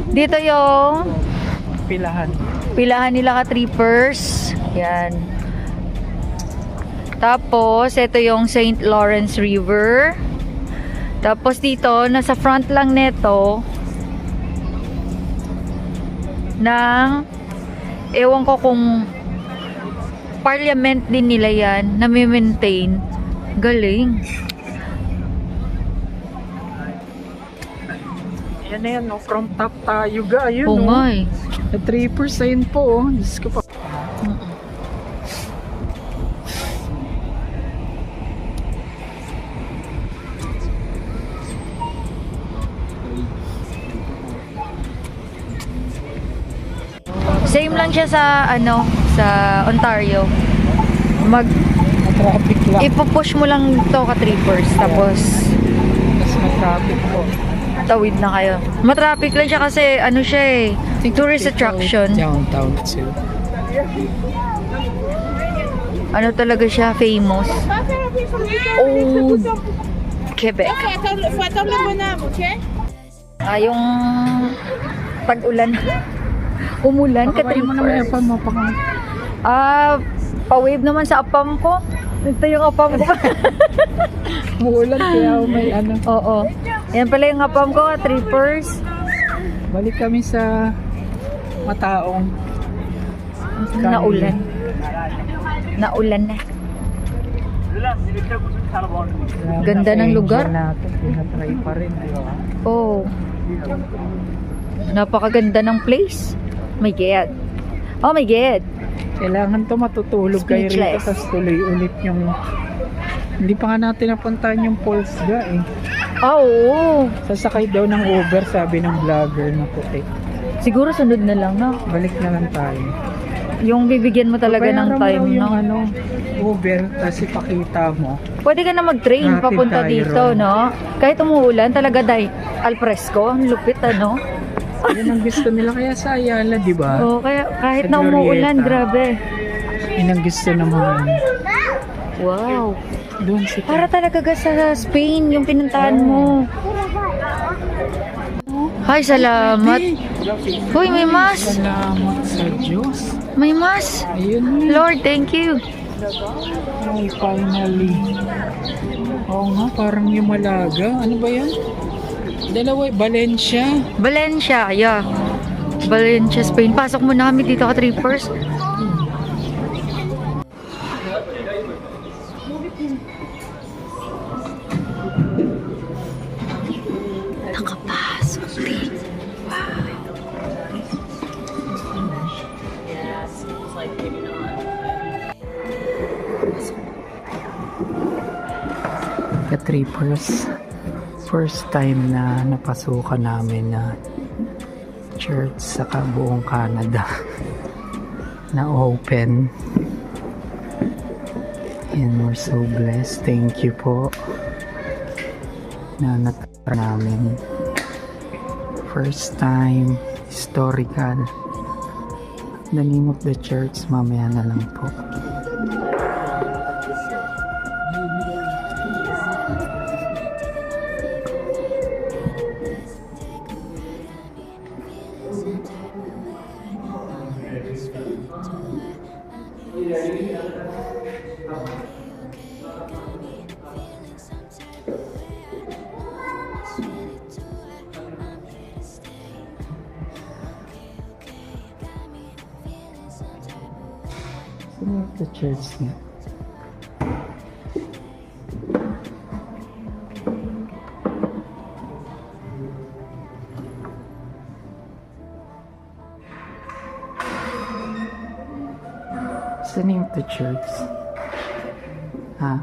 Dito yung Pilahan. pilahan nila ka-trippers. Yan. Tapos, ito yung St. Lawrence River. Tapos dito, nasa front lang neto ng ewan ko kung parliament din nila yan na may maintain. Galing. Yan na yan, no? From top tayo ga, ayun, Oo no? nga eh. Na 3% po, oh. Diyos ko pa. Same lang siya sa ano, sa Ontario. Traffic lang. Ipupush mo lang to ka-trippers tapos Mas na-traffic po. tawid na kayo. Matraffic lang siya kasi ano siya eh, tourist attraction. Downtown too. Ano talaga siya, famous. Old Quebec. Yung tag-ulan. Umulan, Pakabayin mo naman yung ka-trippers. apam mo. Pa-wave naman sa apam ko. Ito yung apam ko. Muulan kaya may ano. Oo. Yan pala yung apam ko, trippers. Balik kami sa Mataong. Naulan. Naulan na. Ganda ng lugar. Natin, pinatry pa rin. Di ba? Oh. Napakaganda ng place. My God. Oh my God. Kailangan to matutulog kayo rito Speechless. tapos tuloy ulit yung hindi pa nga natin napuntahan yung Falls ga eh. Oh, oo. Sasakay daw ng Uber sabi ng vlogger na puti. Siguro sunod na lang na. Balik na lang tayo. Yung bibigyan mo talaga ng Bayaran mo time, raw yung no? Uber, tapos ipakita mo. Pwede ka na mag-train Rapid papunta tayo dito, ron. no? Kahit umuulan, talaga al fresco, ang lupit, ano? Yan ang gusto nila kaya sa Ayala, di ba? Oo, kaya kahit Sa na umuulan, Glorieta. grabe. Yan ang gusto naman. Wow. Doon si Para talaga ka sa Spain, yung pinuntahan mo. Ay, salamat. Hoy, may mas. Salamat sa Diyos. May mas. Ayun na. Lord, thank you. Ay, finally. Oo nga, parang yung Malaga. Ano ba yan? Dalawa, Valencia. Valencia, yeah. Valencia, Spain. Pasok muna kami dito ka trippers. Nakapasok din. Ka-trippers. First time na napasukan namin na church sa buong Canada na open. And we're so blessed. Thank you po na natara namin. First time, historical. The name of the church, mamaya na lang po. Sino the church niya? What's the name of the church? Ha?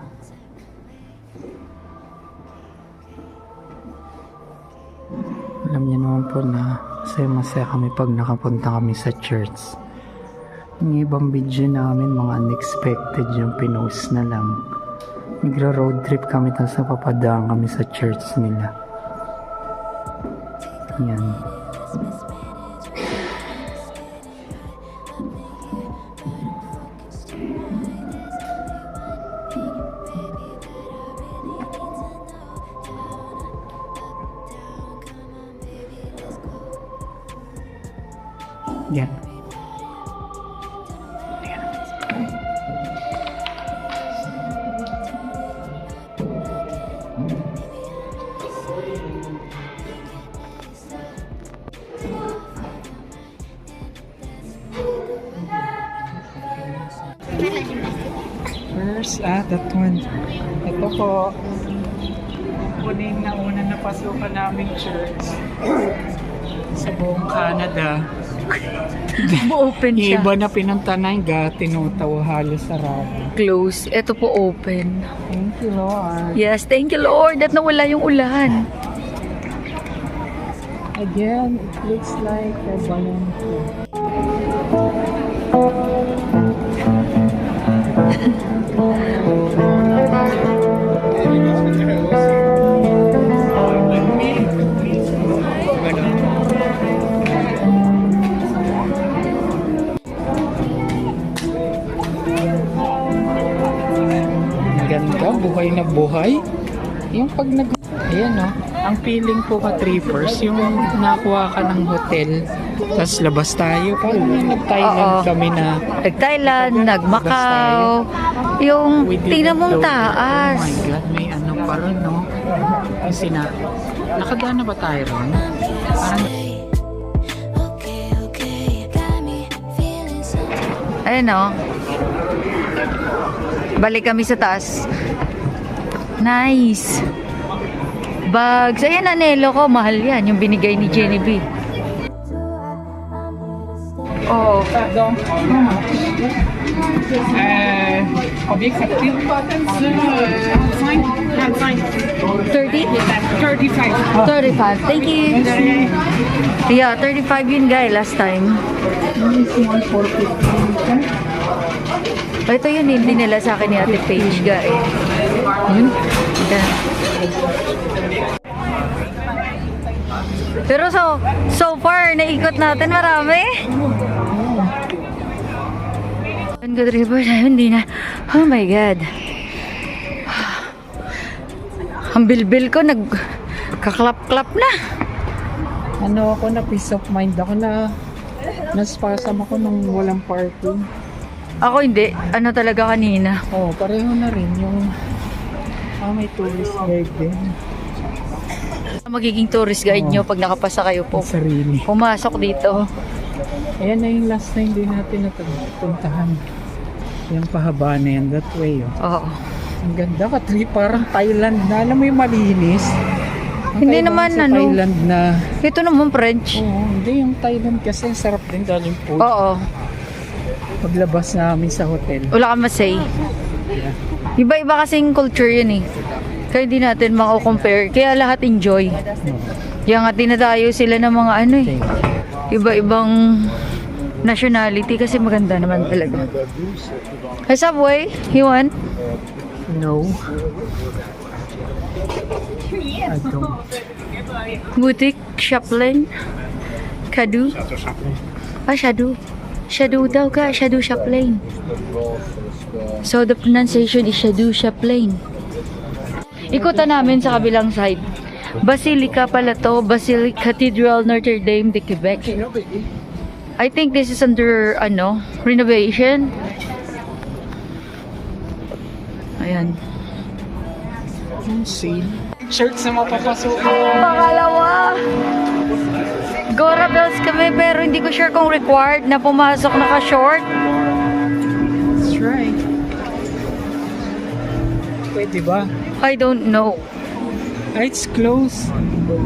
Alam niyo naman po na masaya kami pag nakapunta kami sa church. Yung ibang video namin, mga unexpected yung pinost na lang. Nagra-road trip kami tapos napapadaan kami sa church nila. Yan. Yan. First, that one. Ito po. Kunin na una na pasukan namin church sa buong Canada. Open siya. Iba na pinunta na yung tinutaw halos sarado. Close. Ito po open. Thank you, Lord. Yes, thank you Lord at nawala yung ulan. Again, it looks like a Valencia. Ganda, buhay na buhay. Yung pag ayan o, ang feeling ko ka trippers, yung nakuha ka ng hotel, tapos labas tayo, parang nag-Thailand Oo. kami na Nag-Thailand, nag-Macau. Yung tingnan mong taas. Oh my God, may ano pa rin, no? Kasi nakagana ba tayo ron? Parang Okay, okay, got me feeling something. Ayan o. Balik kami sa taas. Nice. Bags. Ayan, anelo ko. Mahal yan. Yung binigay ni Jenny B. Oo. Pardon, how much? Combien que ça coûte? 30? 35. 35. Thank you. Yeah, 35 yun guys last time. Ito yun, hindi nila sa akin ni Ate Paige guys. Yun. Yeah. Pero so far, naikot natin marami. Good River, hindi na. Oh my God. Ang bilbil ko, nagkaklap-klap na. Ano ako na peace of mind ako na naspasam ako nung walang parking. Ako hindi. Ano talaga kanina. Oh, pareho na rin yung may tourist guide din. Magiging tourist guide nyo pag nakapasa kayo po. Sarili. Pumasok dito. Ayan na yung last time din natin napuntahan. Yung pahaba na yan, that way. Oh. Oo. Ang ganda ka, parang Thailand na. Alam mo yung malinis? Ang Hindi kaibahan naman, sa ano. Thailand na. Ito naman French. Oo, hindi yung Thailand kasi sarap din daling food. Oo. Paglabas namin sa hotel. Wala ka masay. Iba-iba kasing culture yun eh. Kaya hindi natin mako-compare. Kaya lahat enjoy. Kaya nga dinadayo sila ng mga ano eh. Iba-ibang nationality kasi maganda naman talaga. Hey, Subway, you want? No. I don't. Boutique, Chaplin, Kadu. Ah, Shadow. Shadow daw ka, Shadow Chaplin. So the pronunciation is Shadow Chaplin. Ikutan namin sa kabilang side. Basilica pala to, Basilica Cathedral Notre Dame de Quebec. I think this is under renovation. Ayan. Sale. Shirts na mapapasok. Pangalawa. Gora bells kami pero hindi ko sure kung required na pumasok naka-short. Let's try. Pwede ba? I don't know. It's close.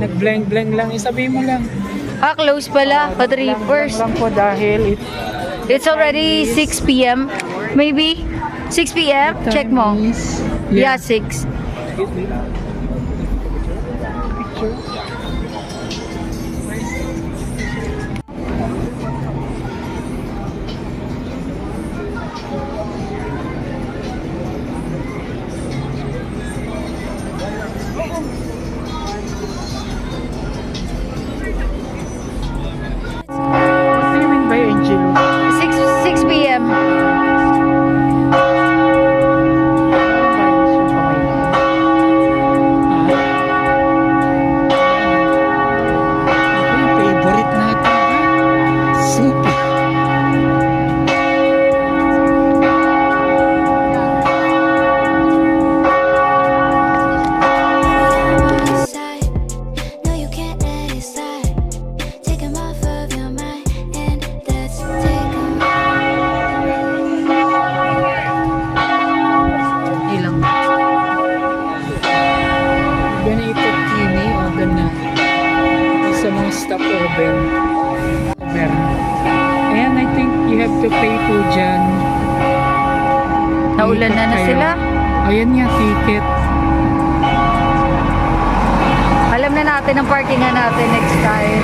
Nag-blank-blank lang. Sabihin mo lang. Ah, close pala. Patrippers. Lang po dahil It's already 6 p.m. Maybe 6 p.m. Check mo. Yeah, 6. What do you mean by Angelo? 6 p.m. Ito yung favorite natin. Soup. Side. No, you can't let it slide. Take 'em off of your mind, and let's take 'em. Ilang. Ganito kini o gana. Sa mga stopover. Ayan, I think you have to pay po dyan. Naulan na Kayo. sila. Ayan nga, ticket. Alam na natin ang parkingan natin next time.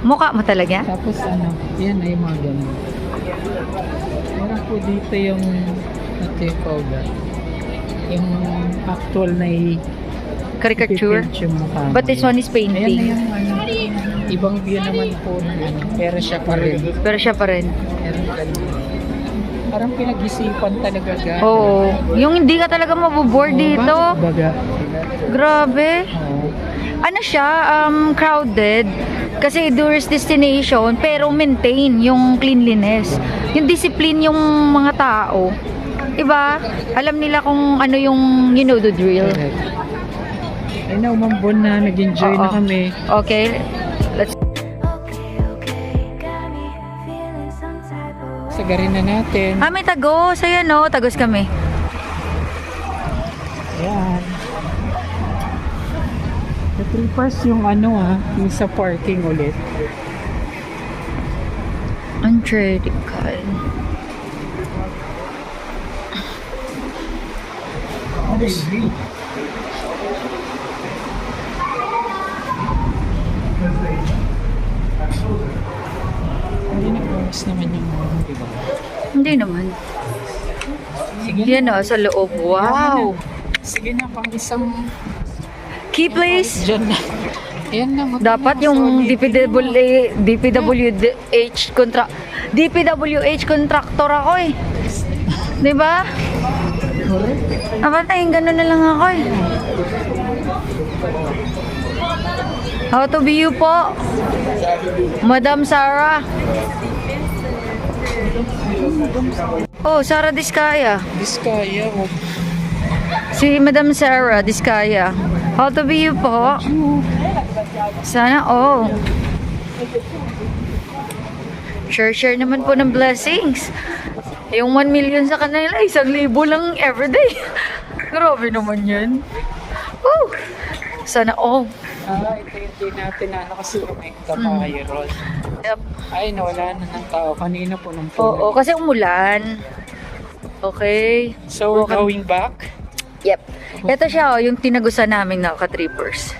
Mukha mo talaga? Tapos yan ay mga ganun. Meron po dito yung yung actual na Caricature? i-paint yung mukha mo. But this one is Ayan na painting. yung ibang view naman po na pero siya pa rin. Pero siya pa rin. Meron ganun. Parang pinag-isipan talaga ga. Oo. Yung hindi ka talaga maboboard dito. Baga. Grabe. Oo. Ano siya, crowded. Kasi tourist destination, pero maintain yung cleanliness. Yung discipline yung mga tao. Diba? Alam nila kung ano yung, you know the drill. Correct. Ay na, umambon na. Nag-enjoy na Oo. kami. Okay. Let's... Okay, got me feeling some type of way. Sagarin na natin. Ah, may tagos. Ayan o, tagos kami. Ayan. Trippers yung ano yung sa parking ulit. Untradical. Hindi nag-bonus naman yung di ba? Hindi naman. Sige Yan o, sa loob. Wow! Sige na, pang isang Key please. dyan na. Ayan na. Dapat yung DPWH contractor ako eh. 'Di ba? Dapat ay gano'n na lang ako eh. How to be you po? Madam Sarah. Oh, Sarah Diskaya. Diskaya. Si Madam Sarah Diskaya. How to be you po? Sana all. Share naman po ng blessings. Yung 1 million sa kanila, 1,000 lang everyday. Grabe naman yan. Woo! Sana all. Ito yung din natin na ano kasi may ka-viral. Yep. Ay, nawala na ng tao. Kanina po nung Oo, kasi umulan. Okay. So, we're going back? Yep. Ito siya, yung tinagusan namin na ka-trippers.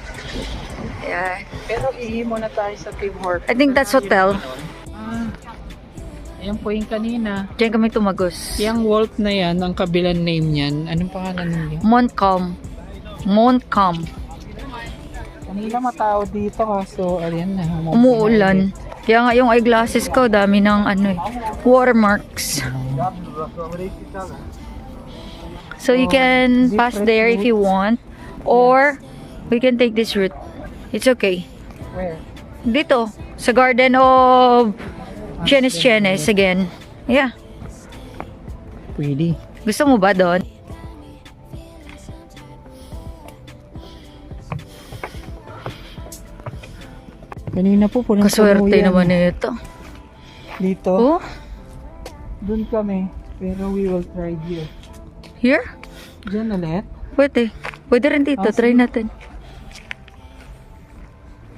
Ayan. Pero ihimo na tayo sa Tim Hortons. I think that's hotel. Ayan po yung kanina. Diyan kami tumagos. Yung Walt na yan, ang kabilang name niyan. Anong pangalan niya? Montcalm. Montcalm. Kanina matao dito kaso, ayan na. Umuulan. Kaya nga yung eyeglasses ko, dami ng watermarks. So you can pass there if you want. Or we can take this route. It's okay. Where? Dito, sa Garden of Chenes again. Yeah. Pwede. Gusto mo ba doon? Kanina po po Kaswerte naman ito. Dito. Oh, Doon kami. Pero we will try here. here? Diyan ulit. Pwede. Pwede rin dito. Ah, Try sige. natin.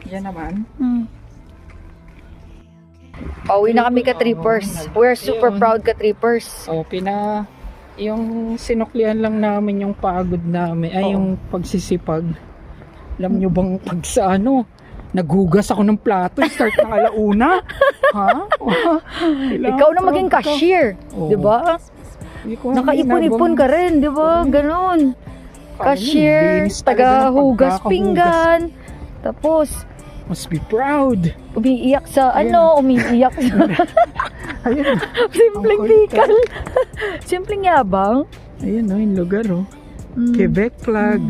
Diyan naman. Pauwi na kami ka-trippers. We're super proud ka-trippers. O, yung sinuklian lang namin yung pagod namin. Ay, Oo. yung pagsisipag. Alam nyo bang pag sa naghugas ako ng plato, start ng alauna? Ha? Ikaw na maging cashier. Oo. Di ba? Nakaipon-ipon ka rin. Di ba? Ganon. Cashier, taga-hugas pinggan. Tapos, Must be proud. umiiyak sa umiiyak sa Ayun. simpleng Ang kulit, tikal. Simpleng yabang. Ayun, yung lugar, Quebec flag.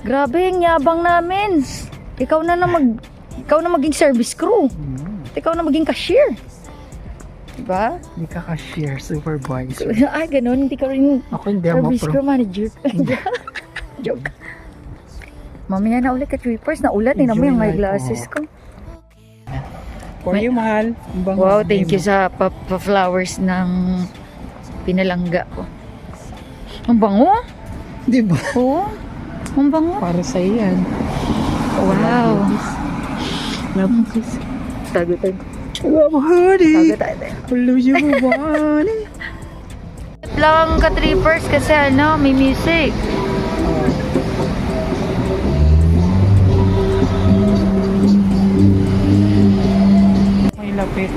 Grabe yung yabang namin. Ikaw na maging service crew. Ikaw na maging cashier. Diba? Hindi ka cashier, supervisor. Ay, ganun. Hindi ka rin Ako hindi ako service crew manager. Joke. Mamaya na ulit ka-trippers. Naulan. Tingnan mo Enjoy yung life, eyeglasses ko. For you, mahal. Ang bango. Wow, thank you sa pa-flowers ng pinalangga ko. Ang bango? Di ba? Oo. Ang bango. Para sa yan. Wow. Tago tayo. Wow, honey. Tago tayo. Hello, you money. Lang ka-trippers kasi may music. May lapit.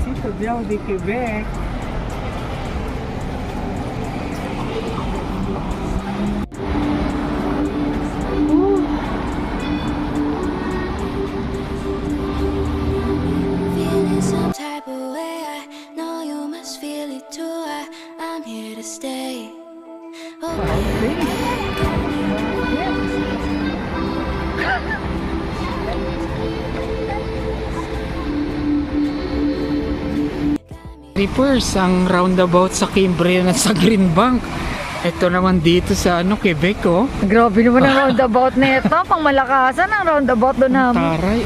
Sito Bell de Quebec. Feeling some type of way. I know you must feel it too. I'm here to stay. Okay. Trippers, ang roundabout sa Cambrian at sa Greenbank. Ito naman dito sa Quebec, Grabe naman ang roundabout na ito. Pang malakasan ang roundabout doon namin. Taray.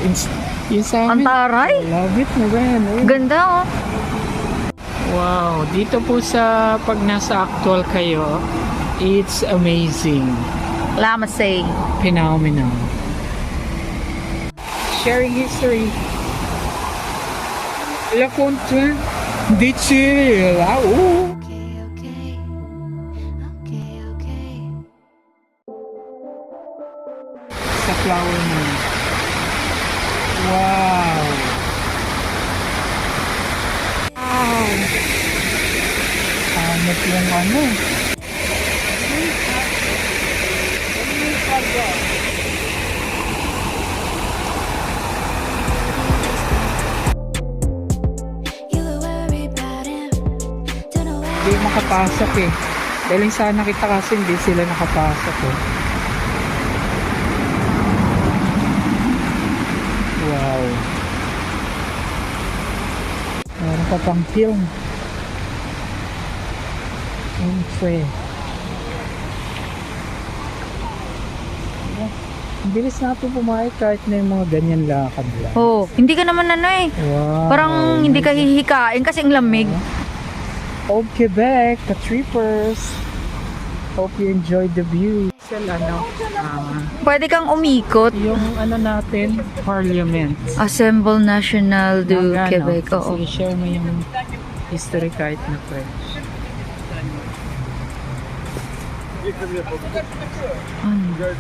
Yun sa Ang amin. taray. Love it na rin. It's amazing. Lama say. Phenomenal. Sharing history. La Fontaine de Chile. Oh. Okay, okay. Okay, okay. Sa flower na. Wow. Wow. Hanap yung ano. You were worried about him. Don't know why. Hindi makapasok eh. Dahil sana kita kasi hindi sila nakapasok eh. Wow. Meron pa pang film. Siyempre. Ang bilis natin pumayag kahit na yung mga ganyan lakad lang. Oh, hindi ka naman ano eh. Wow. Parang hindi ka hihikain kasi ang lamig. Old Quebec, the Trippers. Hope you enjoyed the view. Ano, Pwede kang umikot. yung ano natin, Parliament. Assemble National du Ng ano, Quebec. Oo. Sige, share mo yung history kahit na French.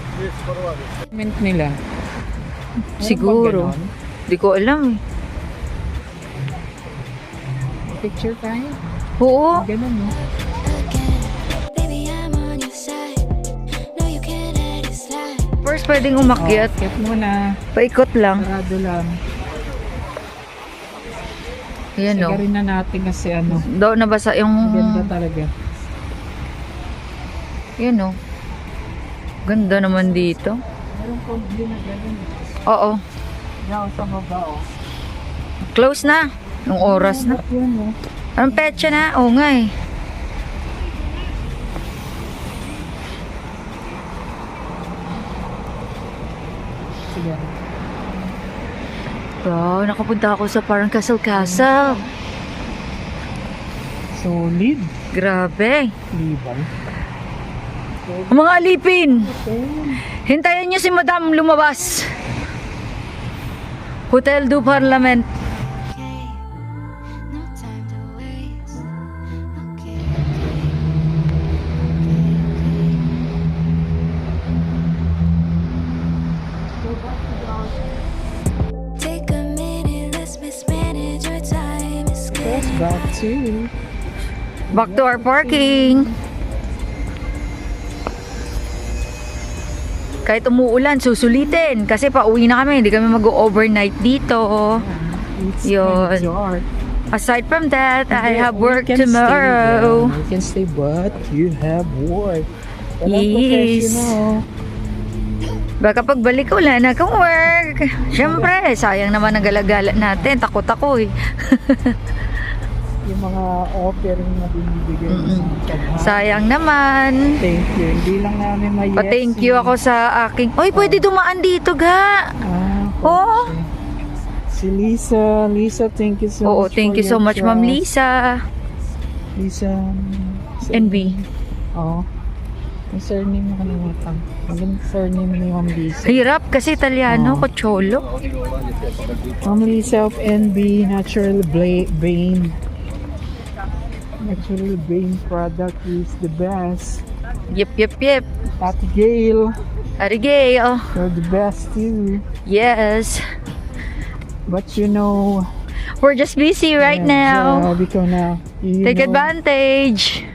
Parliament nila. Siguro. Meron ba ganon? Di ko alam eh. Picture tayo. Oo. Ganun no? Again. Baby, I'm on your side. No, you can't let it slide. First, pwedeng umakyat. Kit muna. Paikot lang. Sarado lang. Ayan o. Sigarin na natin kasi ano. Daw nabasa yung... Ganda talaga. Yan o. Ganda naman dito. Meron po din na ganun. Oo. Diyan sa baba oh. Close na. Yung oras na. Yun oh. Anong petsa na? Oo nga eh. Sige. Wow, nakapunta ako sa parang castle-castle. Solid. Grabe. Libang. Ang mga alipin. Hintayin niyo si Madam lumabas. Hotel du Parlement. Okay. No time to waste. Okay. Take a minute, let's mismanage your time. Let's back to Back to our parking. Kahit umuulan, susulitin. Kasi pauwi na kami. Hindi kami mag-overnight dito. It's Yun. York. Aside from that, I have We work can tomorrow. Stay, you can stay, but you have work. Walang Yes. professional. Baka pagbalik ko, wala na akong work. Siyempre, sayang naman ang galagala natin. Takot ako eh. Yung mga offering na binibigay Mm-mm. sa akin, ha? Sayang naman. Thank you. Hindi lang namin may Pa-thank you ako sa aking... Oy, pwede dumaan dito, ga. Oo. Si Lisa. Lisa, thank you so Oo, much. thank for you so your much, Ma'am trust. Lisa. Lisa. NB. Oo. Yung surname mo kalimutan. Yung surname ni Ma'am Lisa. Hirap kasi Italiano, Oo. Cocholo. Ma'am Lisa of NB, Natural Bane. Natural Bane product is the best. Yep, yep, yep. Ate Gail, Arigale. you're the best too. Yes. But you know, We're just busy right now. Ikaw na. You Take know, advantage.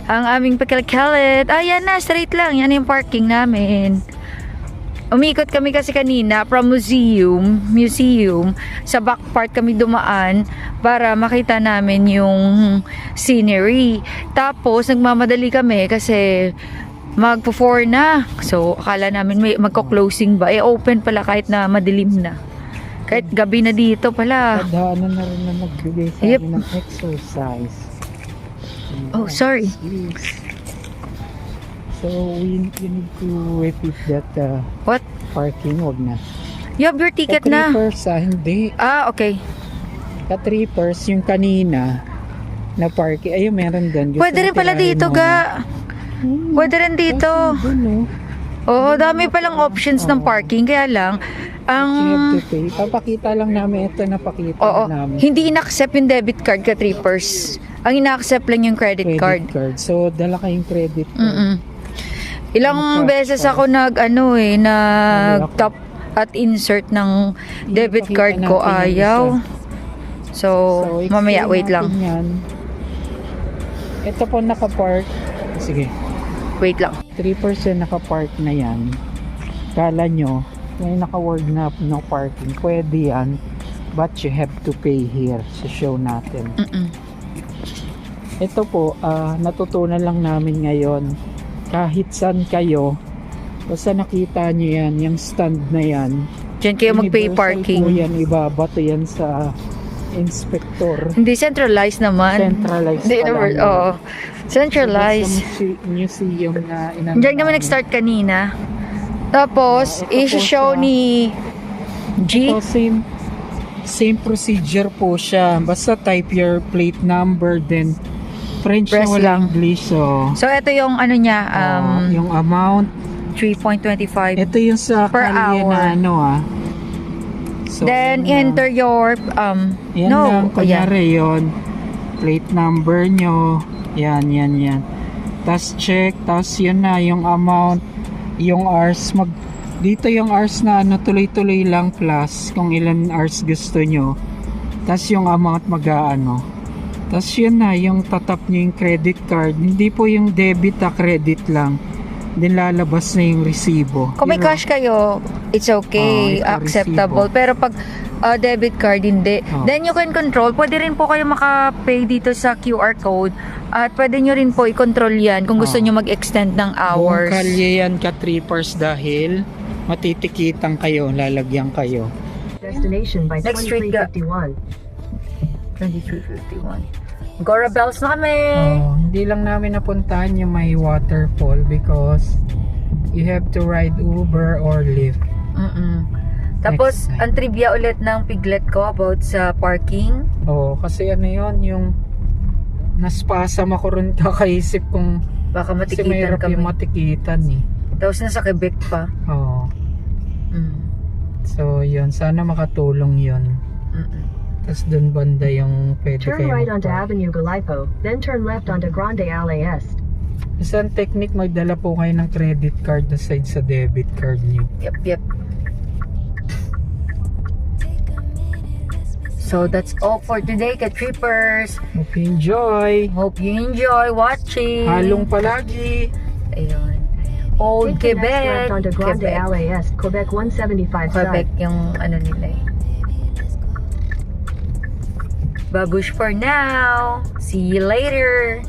Ang aming pagkalkalit. Yan na, straight lang. Yan yung parking namin. Umikot kami kasi kanina from museum. Sa back part kami dumaan para makita namin yung scenery. Tapos, nagmamadali kami kasi magpo-4 na. So, akala namin may magko-closing ba. Open pala kahit na madilim na. Kahit gabi na dito pala. Tadhana na rin na nagbigay sa Yep. amin ng exercise. Oh, sorry. Yes. So, you need to repeat that What? parking. Huwag na. You have your ticket na. Ka-trippers, hindi. Okay. Ka-trippers, yung kanina na parking. Ayun, meron doon. Gusto Pwede mo rin pala tirahin dito, mo ga. na? Pwede rin dito. Doon, Oo, dami palang options ng parking. Kaya lang, ang... You have to pay. Papakita lang namin. Ito napakita Oo, namin. hindi ina-accept yung debit card ka, trippers. Ang ina-accept lang yung credit card. So, dala kayong credit card. Mm-mm. Ilang beses ako nag-top at insert ng debit card ko. Ayaw. So, mamaya, wait lang. Yan. Ito po nakapark. Sige. Wait lang. 3% nakapark na yan. Kala nyo, may naka-word na no parking. Pwede yan. But you have to pay here sa show natin. Ito po, natutunan lang namin ngayon. Kahit saan kayo, basta nakita nyo yan, yung stand na yan. Diyan kayo mag-pay universal parking. po yan, ibabato yan sa inspector. Hindi centralized naman. Centralized Hindi, pa lang. oo. Centralized. Sa museum na inano. Diyan kami nag-start kanina. Tapos, Ito po i-show siya. ni G. So, same procedure po siya. Basta type your plate number, then French Press na wala lang. English. So, So, ito yung ano niya, yung amount. 3.25. Ito yung sa Per kalye hour. na ano So, Then, yun enter your, yan no, lang, ayan. kunyari yun. Plate number nyo. Yan. Tapos check, tapos yun na, yung amount, yung hours. Dito yung hours na ano, tuloy-tuloy lang plus kung ilan hours gusto nyo. Tapos yung amount mag-aano. Tapos yun na, yung tatap nyo yung credit card. Hindi po yung debit credit lang. Then lalabas na yung resibo. Kung may cash kayo, it's okay, ito, acceptable. resibo. Pero pag debit card, hindi. Oh. Then you can control. Pwede rin po kayo makapay dito sa QR code. At pwede nyo rin po i-control yan kung gusto Oh. nyo mag-extend ng Buong hours. kalye yan ka trippers dahil matitikitan kayo, lalagyan kayo. Destination by Next street ka. 2351. 2351. Gora Bells na kami! Hindi lang namin napuntahan yung may waterfall because you have to ride Uber or Lyft. Tapos, Next time. ang trivia ulit ng Piglet ko about sa parking. Kasi ano yun, yung naspasam ako ron kakaisip kung Baka kasi matikitan mahirap kami. yung matikitan eh. Tapos nasa Quebec pa. So yun, sana makatulong yun. Tapos dun banda yung pwede Turn kayo right onto magpark. Avenue Galipo, then turn left onto Grande Alley Est. Isang technique, magdala po kayo ng credit card aside sa debit card nyo. Yep. So that's all for today, ka-trippers. Hope you enjoy! Hope you enjoy watching. Halong palagi! Ayun. Old Take the next left Quebec. onto Grande Quebec. Alley Est, Quebec 175 Quebec South. yung ano nila eh. Babush for now. See you later.